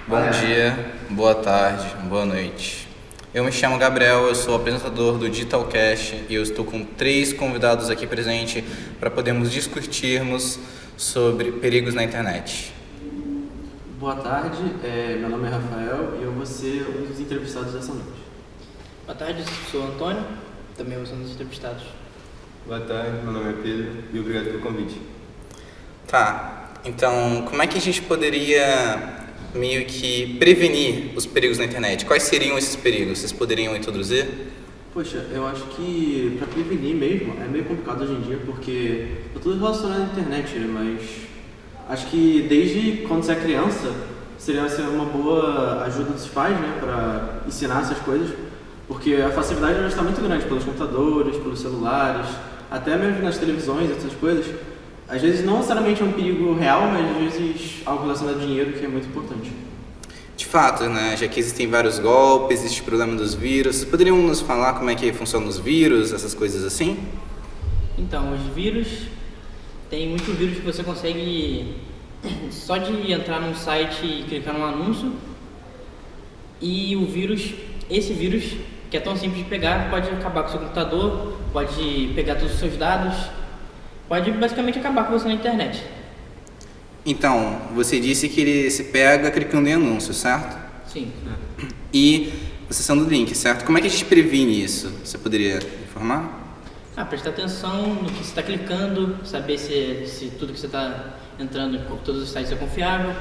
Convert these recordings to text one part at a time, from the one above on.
Bom dia, boa tarde, boa noite. Eu me chamo Gabriel, eu sou apresentador do Digitalcast e eu estou com 3 convidados aqui presentes para podermos discutirmos sobre perigos na internet. Boa tarde, meu nome é Rafael e eu vou ser um dos entrevistados dessa noite. Boa tarde, sou o Antônio, também vou ser um dos entrevistados. Boa tarde, meu nome é Pedro e obrigado pelo convite. Tá, então como é que a gente poderia meio que prevenir os perigos na internet? Quais seriam esses perigos? Vocês poderiam introduzir? Poxa, eu acho que para prevenir mesmo é meio complicado hoje em dia porque é tudo relacionado à internet, né? Mas acho que desde quando você é criança seria uma boa ajuda dos pais, né? Para ensinar essas coisas, porque a facilidade já está muito grande pelos computadores, pelos celulares, até mesmo nas televisões, essas coisas. Às vezes não necessariamente é um perigo real, mas às vezes algo relacionado a dinheiro que é muito importante. De fato, né? Já que existem vários golpes, existe o problema dos vírus, vocês poderiam nos falar como é que funcionam os vírus, essas coisas assim? Então, os vírus, tem muito vírus que você consegue só de entrar num site e clicar num anúncio, e esse vírus, que é tão simples de pegar, pode acabar com o seu computador, pode pegar todos os seus dados, pode basicamente acabar com você na internet. Então, você disse que ele se pega clicando em anúncios, certo? Sim. E acessando o link, certo? Como é que a gente previne isso? Você poderia informar? Prestar atenção no que você está clicando, saber se tudo que você está entrando em todos os sites é confiável.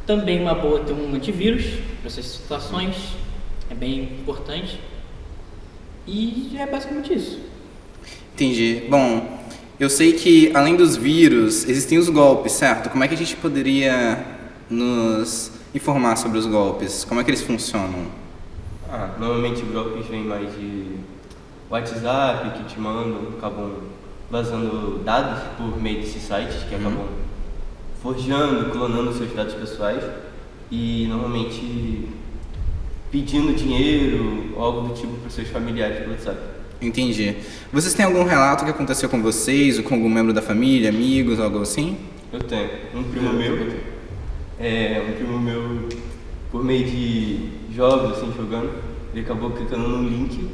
Também uma boa ter um antivírus para essas situações, é bem importante. E é basicamente isso. Entendi. Bom, eu sei que além dos vírus, existem os golpes, certo? Como é que a gente poderia nos informar sobre os golpes? Como é que eles funcionam? Normalmente os golpes vêm mais de WhatsApp, que te mandam, acabam vazando dados por meio desses sites, que acabam forjando, clonando seus dados pessoais e normalmente pedindo dinheiro ou algo do tipo para os seus familiares pelo WhatsApp. Entendi. Vocês têm algum relato que aconteceu com vocês ou com algum membro da família, amigos, algo assim? Eu tenho. Um primo meu, por meio de jogos, assim, jogando, ele acabou clicando num link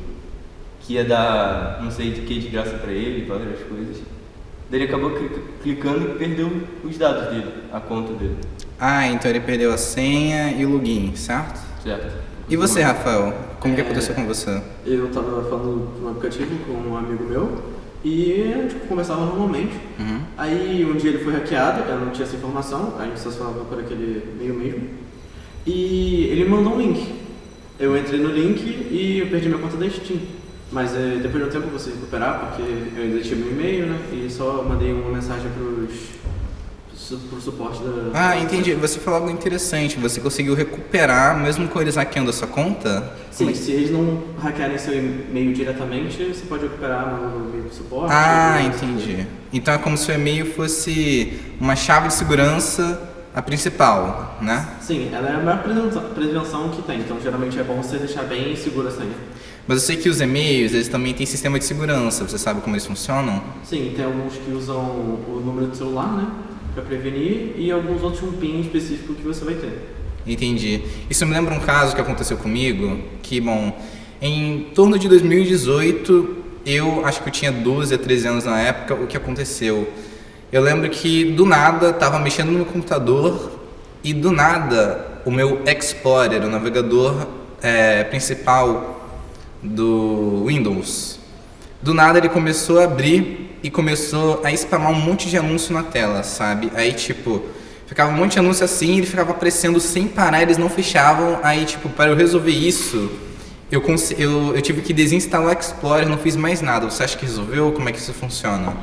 que ia dar não sei de que de graça pra ele, várias coisas. Daí ele acabou clicando e perdeu os dados dele, a conta dele. Então ele perdeu a senha e o login, certo? Certo. E você, Rafael? Como que aconteceu com você? Eu estava falando de um aplicativo com um amigo meu e a gente conversava normalmente. Aí um dia ele foi hackeado, eu não tinha essa informação, a gente só falava por aquele meio mesmo. E ele me mandou um link. Eu entrei no link e eu perdi minha conta da Steam. Mas depois de um tempo eu consegui recuperar, porque eu ainda tinha meu e-mail, né? E só mandei uma mensagem pro suporte da... Entendi. Você falou algo interessante. Você conseguiu recuperar, mesmo com eles hackeando a sua conta? Sim, se eles não hackearem seu e-mail diretamente, você pode recuperar no e-mail do suporte. Entendi. Então é como se o e-mail fosse uma chave de segurança, a principal, né? Sim, ela é a maior prevenção que tem. Então geralmente é bom você deixar bem segura a senha. Mas eu sei que os e-mails, eles também têm sistema de segurança. Você sabe como eles funcionam? Sim, tem alguns que usam o número do celular, né? Para prevenir, e alguns outros um PIN específico que você vai ter. Entendi. Isso me lembra um caso que aconteceu comigo, que, bom, em torno de 2018, eu acho que eu tinha 12 a 13 anos na época, o que aconteceu? Eu lembro que, do nada, estava mexendo no meu computador e, do nada, o meu Explorer, o navegador principal do Windows, do nada ele começou a abrir e começou a spamar um monte de anúncio na tela, sabe? Aí, tipo, ficava um monte de anúncio assim, ele ficava aparecendo sem parar, eles não fechavam. Aí, tipo, para eu resolver isso, eu tive que desinstalar o Explorer, não fiz mais nada. Você acha que resolveu? Como é que isso funciona?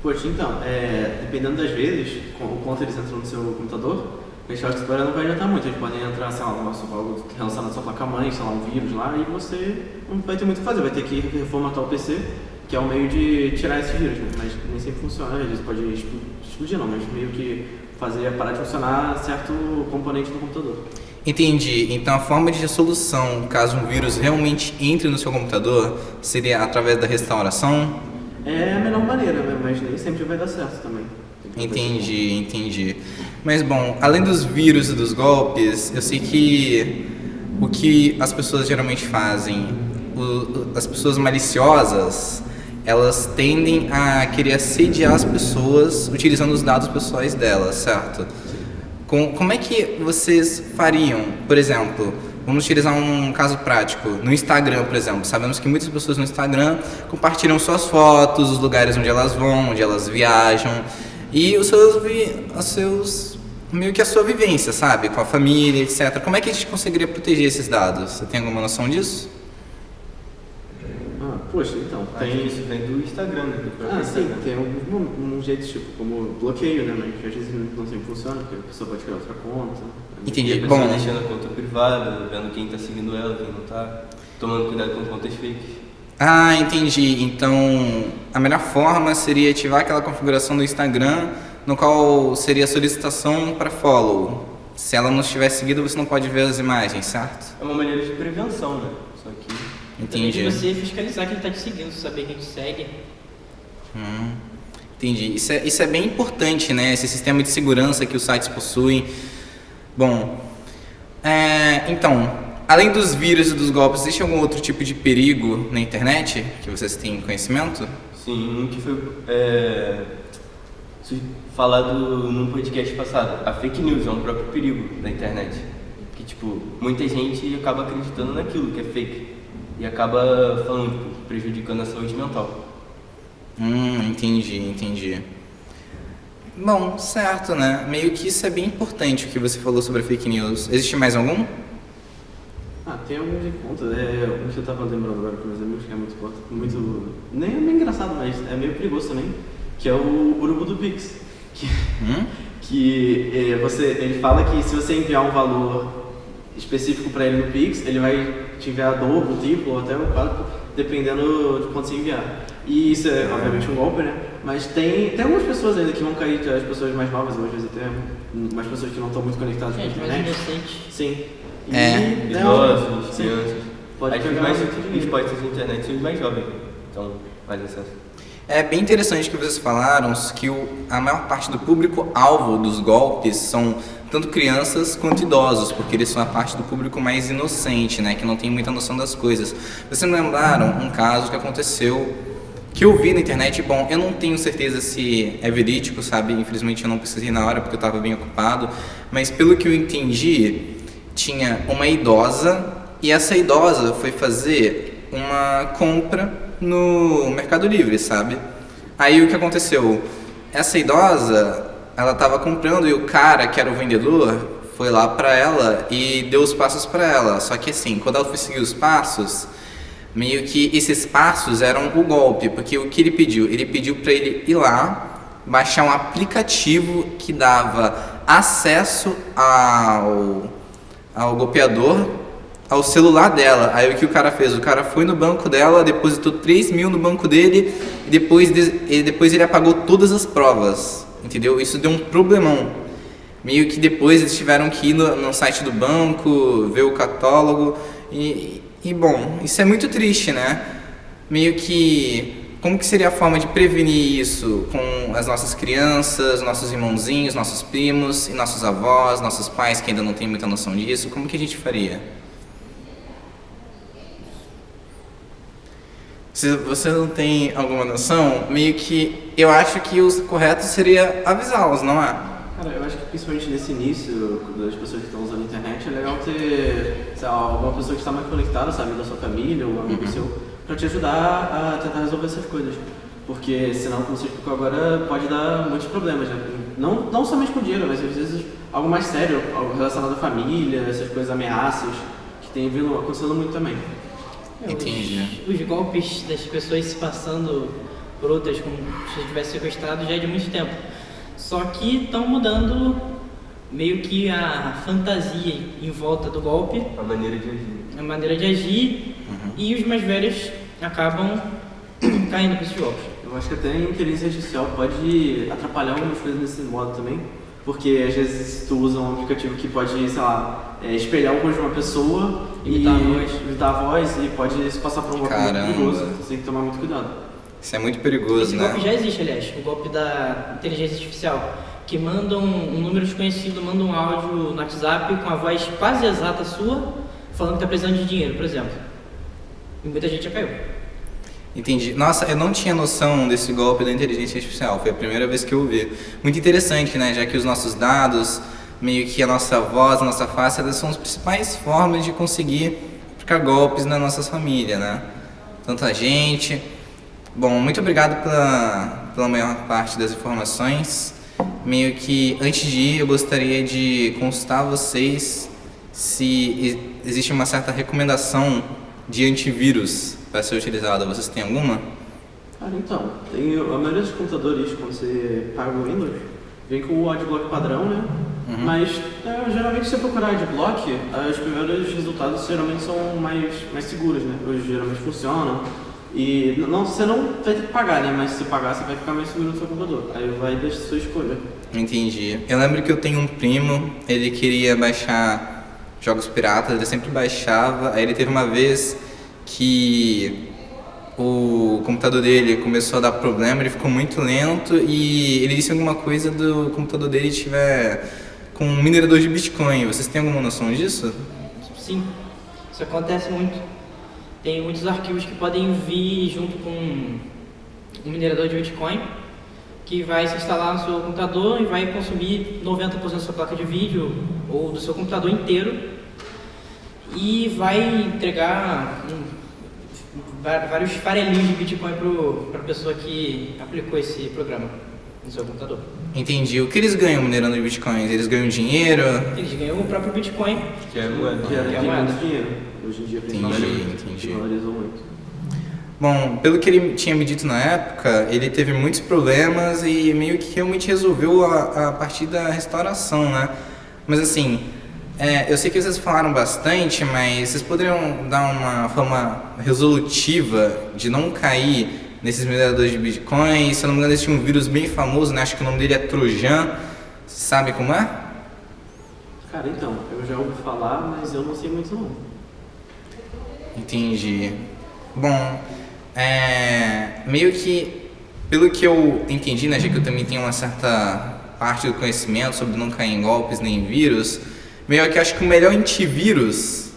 Poxa, então, dependendo das vezes, o quanto eles entram no seu computador, fechar o Explorer não vai adiantar muito. Eles podem entrar, sei lá, algo relacionado à sua placa-mãe, sei lá, um vírus lá, e você não vai ter muito o que fazer, vai ter que reformatar o PC, que é o meio de tirar esses vírus, né? Mas nem sempre funciona, às vezes pode explodir não, mas meio que fazer parar de funcionar certo componente do computador. Entendi. Então a forma de solução, caso um vírus realmente entre no seu computador, seria através da restauração? É a melhor maneira, né? Mas nem sempre vai dar certo também. Entendi. Mas bom, além dos vírus e dos golpes, eu sei que o que as pessoas geralmente fazem, as pessoas maliciosas, elas tendem a querer assediar as pessoas utilizando os dados pessoais delas, certo? Como é que vocês fariam, por exemplo, vamos utilizar um caso prático, no Instagram, por exemplo. Sabemos que muitas pessoas no Instagram compartilham suas fotos, os lugares onde elas vão, onde elas viajam e meio que a sua vivência, sabe? Com a família, etc. Como é que a gente conseguiria proteger esses dados? Você tem alguma noção disso? Poxa, então, Acho que isso vem do Instagram, né? Do próprio sim, Instagram. tem um jeito, tipo, como bloqueio, né? Mas às vezes não sempre funciona, porque a pessoa pode criar outra conta. Entendi. E a pessoa Bom, deixando a conta privada, vendo quem tá seguindo ela, quem não tá, tomando cuidado com contas fakes. entendi. Então, a melhor forma seria ativar aquela configuração do Instagram, no qual seria a solicitação para follow. Se ela não estiver seguida, você não pode ver as imagens, certo? É uma maneira de prevenção, né? Só que Também de Entendi. você fiscalizar quem está te seguindo, saber quem te segue. Entendi. Isso é bem importante, né? Esse sistema de segurança que os sites possuem. Bom, então, além dos vírus e dos golpes, existe algum outro tipo de perigo na internet que vocês têm conhecimento? sim, um que foi falado num podcast passado. A fake news é um próprio perigo da internet. Que, tipo, muita gente acaba acreditando naquilo que é fake. E acaba falando, prejudicando a saúde mental. Entendi. Bom, certo, né? Meio que isso é bem importante o que você falou sobre a fake news. Existe mais algum? Tem alguns de conta. Um que eu tava lembrando agora com meus amigos, que é muito. Nem é meio engraçado, mas é meio perigoso também. Que é o urubu do Pix. Ele fala que se você enviar um valor específico para ele no Pix, ele vai te enviar dobro, triplo ou até um quádruplo, dependendo de quanto você enviar. E isso é obviamente um golpe, né? Mas tem algumas pessoas ainda que vão cair, as pessoas mais novas, ou às vezes até mais pessoas que não estão muito conectadas com a Gente, mais internet. inocente. Sim. Idosos, sim. crianças. Pode Acho que os pegar mais muito dinheiro. expostos à internet são os mais jovens. Então, mais acesso. É bem interessante que vocês falaram que a maior parte do público-alvo dos golpes são tanto crianças quanto idosos, porque eles são a parte do público mais inocente, né, que não tem muita noção das coisas. Vocês me lembraram um caso que aconteceu, que eu vi na internet. Bom, eu não tenho certeza se é verídico, sabe, infelizmente eu não pesquisei na hora porque eu estava bem ocupado, mas pelo que eu entendi, tinha uma idosa e essa idosa foi fazer uma compra no Mercado Livre, sabe? Aí o que aconteceu? Essa idosa, ela estava comprando e o cara, que era o vendedor, foi lá pra ela e deu os passos pra ela. Só que assim, quando ela foi seguir os passos, meio que esses passos eram o golpe, porque o que ele pediu? Ele pediu pra ele ir lá, baixar um aplicativo que dava acesso ao golpeador, ao celular dela. Aí o que o cara fez? O cara foi no banco dela, depositou 3 mil no banco dele e depois ele apagou todas as provas, entendeu? Isso deu um problemão. Meio que depois eles tiveram que ir no site do banco, ver o catálogo e bom, isso é muito triste, né? Meio que... Como que seria a forma de prevenir isso com as nossas crianças, nossos irmãozinhos, nossos primos e nossos avós, nossos pais que ainda não têm muita noção disso? Como que a gente faria? Se você não tem alguma noção, meio que eu acho que o correto seria avisá-los, não é? Cara, eu acho que principalmente nesse início, das pessoas que estão usando a internet, é legal ter, sei lá, alguma pessoa que está mais conectada, sabe, da sua família ou amigo seu, para te ajudar a tentar resolver essas coisas. Porque senão, como você explicou agora, pode dar muitos problemas, né? Não somente com dinheiro, mas às vezes algo mais sério, algo relacionado à família, essas coisas, ameaças, que tem vindo acontecendo muito também. Entendi. Os golpes das pessoas se passando por outras como se tivesse sequestrado já é de muito tempo. Só que estão mudando meio que a fantasia em volta do golpe, A maneira de agir. a maneira de agir, e os mais velhos acabam caindo com esses golpes. Eu acho que até a inteligência artificial pode atrapalhar algumas coisas nesse modo também, porque às vezes tu usa um aplicativo que pode, sei lá, espelhar o rosto de uma pessoa Imitar a voz. imitar a voz e pode se passar por um golpe muito Caramba. perigoso. Você tem que tomar muito cuidado. Isso é muito perigoso, Esse né? golpe já existe, aliás, o golpe da inteligência artificial, que manda um número desconhecido, manda um áudio no WhatsApp com a voz quase exata sua, falando que está precisando de dinheiro, por exemplo. E muita gente já caiu. Entendi. Nossa, eu não tinha noção desse golpe da inteligência artificial. Foi a primeira vez que eu ouvi. Muito interessante, né? Já que os nossos dados, meio que a nossa voz, a nossa face, elas são as principais formas de conseguir aplicar golpes na nossa família, né? Tanta gente. Bom, muito obrigado pela maior parte das informações. Meio que, antes de ir, eu gostaria de consultar vocês se existe uma certa recomendação de antivírus para ser utilizada. Vocês têm alguma? Cara, então, tem a maioria dos computadores, quando você paga o Windows, vem com o Adblock padrão, né? Mas geralmente se você procurar Adblock, os primeiros resultados geralmente são mais seguros, né? Eles geralmente funcionam. E você não vai ter que pagar, né? Mas se você pagar, você vai ficar mais seguro no seu computador. Aí vai da sua escolha. Entendi. Eu lembro que eu tenho um primo, ele queria baixar jogos piratas, ele sempre baixava. Aí ele teve uma vez que o computador dele começou a dar problema, ele ficou muito lento e ele disse alguma coisa do computador dele estiver com um minerador de Bitcoin. Vocês têm alguma noção disso? Sim, isso acontece muito. Tem muitos arquivos que podem vir junto com um minerador de Bitcoin, que vai se instalar no seu computador e vai consumir 90% da sua placa de vídeo ou do seu computador inteiro e vai entregar vários farelinhos de Bitcoin para a pessoa que aplicou esse programa no seu computador. Entendi. O que eles ganham minerando de Bitcoins? Eles ganham dinheiro? Eles ganham o próprio Bitcoin. Que é moeda. Que era moeda. dinheiro. Hoje em dia, Entendi. valorizou muito. Bom, pelo que ele tinha me dito na época, ele teve muitos problemas e meio que realmente resolveu a partir da restauração, né? Mas assim, eu sei que vocês falaram bastante, mas vocês poderiam dar uma forma resolutiva de não cair nesses mineradores de Bitcoin? Se eu não me engano, existe um vírus bem famoso, né? Acho que o nome dele é Trojan. Sabe como é? Cara, então, eu já ouvi falar, mas eu não sei muito não. Entendi. Bom, meio que, pelo que eu entendi, né, já que eu também tenho uma certa parte do conhecimento sobre não cair em golpes nem vírus, meio que acho que o melhor antivírus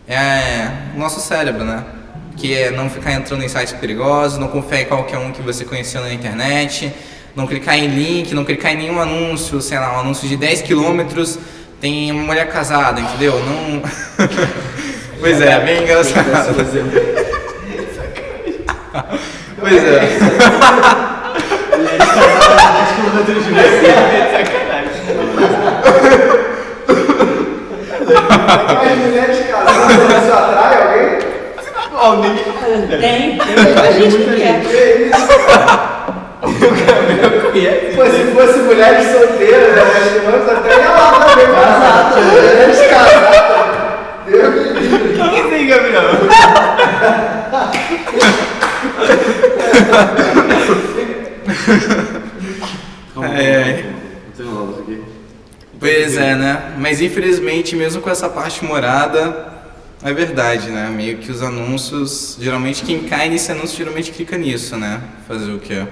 é o nosso cérebro, né? Que é não ficar entrando em sites perigosos, não confiar em qualquer um que você conheceu na internet, não clicar em link, não clicar em nenhum anúncio, sei lá, um anúncio de 10 quilômetros tem uma mulher casada, entendeu? Não... Pois é, bem engraçado. Pois é. As mulheres casadas, isso atrai alguém? Tem muita gente que quer. Se fosse mulheres solteiras, né? Até ia lá pra ver casada. Mulheres casadas. Deus me livre. O que tem, Gabriel? Não tem nada aqui. Pois é, né? Mas infelizmente, mesmo com essa parte morada, é verdade, né? Meio que os anúncios, geralmente quem cai nesse anúncio geralmente clica nisso, né? Fazer o quê?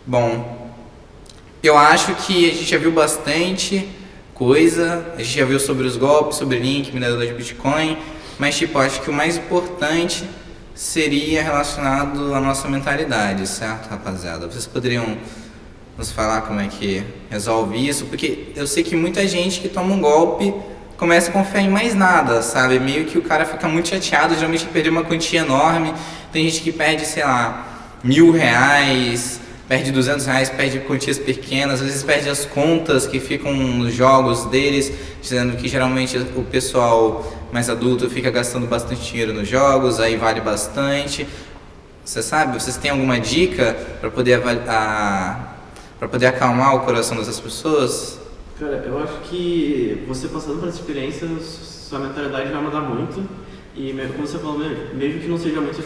Bom, eu acho que a gente já viu bastante coisa, a gente já viu sobre os golpes, sobre link, minerador de Bitcoin, mas tipo, acho que o mais importante seria relacionado à nossa mentalidade, certo, rapaziada? Vocês poderiam nos falar como é que resolve isso? Porque eu sei que muita gente que toma um golpe começa a confiar em mais nada, sabe? Meio que o cara fica muito chateado, geralmente perdeu uma quantia enorme, tem gente que perde, sei lá, R$1.000, perde R$200, perde quantias pequenas, às vezes perde as contas que ficam nos jogos deles, dizendo que geralmente o pessoal mais adulto fica gastando bastante dinheiro nos jogos, aí vale bastante. Você sabe, vocês têm alguma dica para poder acalmar o coração dessas pessoas? Cara, eu acho que você passando por essa experiência, sua mentalidade vai mudar muito. E como você falou mesmo que não seja muita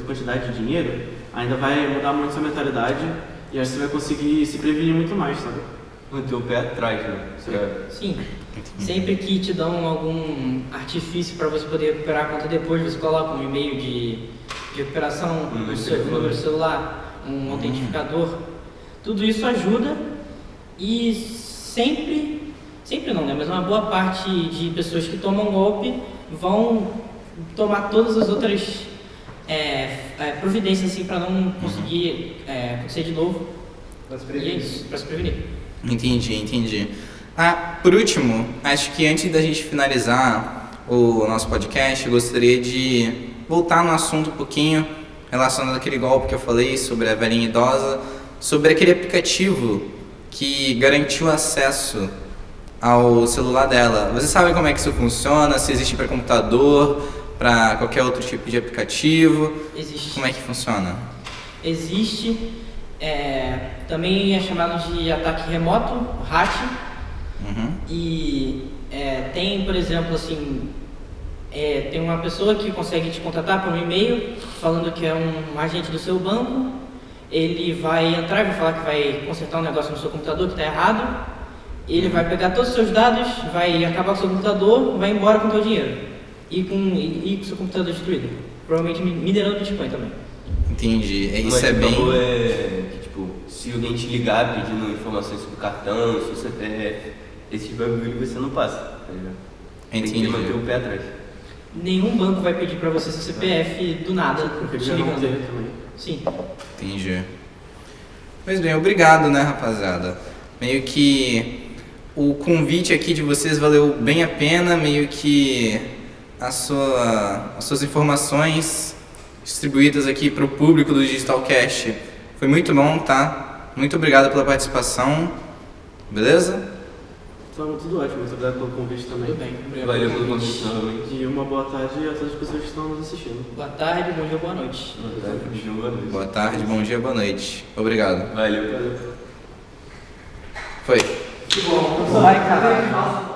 quantidade de dinheiro, ainda vai mudar muito sua mentalidade e acho que você vai conseguir se prevenir muito mais, sabe? Manter o pé atrás, né? Sim. Sempre que te dão algum artifício para você poder recuperar a conta depois, você coloca um e-mail de recuperação do seu número celular, um autentificador, tudo isso ajuda e sempre não, né? Mas uma boa parte de pessoas que tomam golpe vão tomar todas as outras providências assim, para não conseguir acontecer de novo. E é isso, para se prevenir. Entendi. Por último, acho que antes da gente finalizar o nosso podcast, eu gostaria de voltar no assunto um pouquinho relacionado àquele golpe que eu falei sobre a velhinha idosa, sobre aquele aplicativo que garantiu acesso ao celular dela. Você sabe como é que isso funciona? Se existe para computador, para qualquer outro tipo de aplicativo? Existe. Como é que funciona? Existe, também é chamado de ataque remoto, hacking. E tem, por exemplo, assim, tem uma pessoa que consegue te contratar por um e-mail falando que é um agente do seu banco. Ele vai entrar e vai falar que vai consertar um negócio no seu computador que está errado. Ele vai pegar todos os seus dados, vai acabar com o seu computador, vai embora com o seu dinheiro e com o seu computador destruído. Provavelmente minerando Bitcoin também. Entendi. Isso Mas é bem... que, tipo, se alguém te ligar pedindo informações sobre o cartão, sobre o CPF, esse bagulho você não passa, tá ligado? Entendi. Tem que manter o pé atrás. Nenhum banco vai pedir para você seu CPF do nada. Porque te já não ligando. teve também. Sim. Entendi. Pois bem, obrigado, né, rapaziada? Meio que o convite aqui de vocês valeu bem a pena, meio que as suas informações distribuídas aqui para o público do Digitalcast foi muito bom, tá? Muito obrigado pela participação, beleza? Então, tudo ótimo, muito obrigado pelo convite também. Tudo bem. Obrigado Valeu pelo pelo convite. convite novamente. E uma boa tarde a todas as pessoas que estão nos assistindo. Boa tarde, bom dia, boa noite. Boa tarde, bom dia, boa noite. Obrigado. Valeu. Foi. Que bom. Vai, cara.